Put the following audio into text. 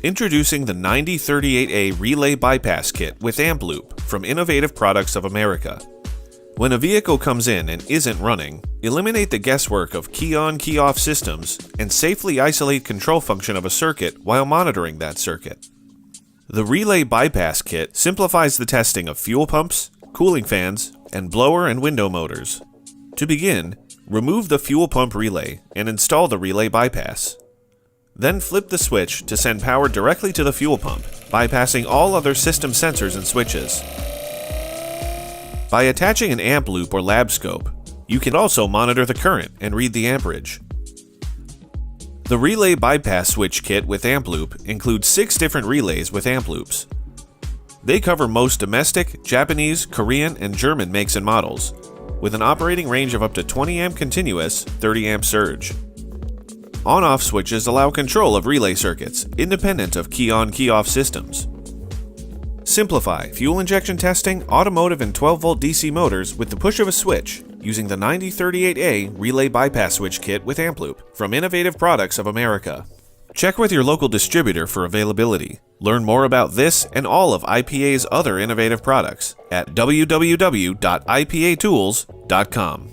Introducing the 9038A Relay Bypass Kit with Amp Loop from Innovative Products of America. When a vehicle comes in and isn't running, eliminate the guesswork of key-on, key-off systems and safely isolate control function of a circuit while monitoring that circuit. The Relay Bypass Kit simplifies the testing of fuel pumps, cooling fans, and blower and window motors. To begin, remove the fuel pump relay and install the relay bypass. Then flip the switch to send power directly to the fuel pump, bypassing all other system sensors and switches. By attaching an amp loop or lab scope, you can also monitor the current and read the amperage. The Relay Bypass Switch Kit with Amp Loop includes 6 different relays with amp loops. They cover most domestic, Japanese, Korean, and German makes and models, with an operating range of up to 20 amp continuous, 30 amp surge. On-off switches allow control of relay circuits, independent of key-on, key-off systems. Simplify fuel injection testing, automotive and 12-volt DC motors with the push of a switch using the 9038A Relay Bypass Switch Kit with Amp Loop from Innovative Products of America. Check with your local distributor for availability. Learn more about this and all of IPA's other innovative products at www.ipatools.com.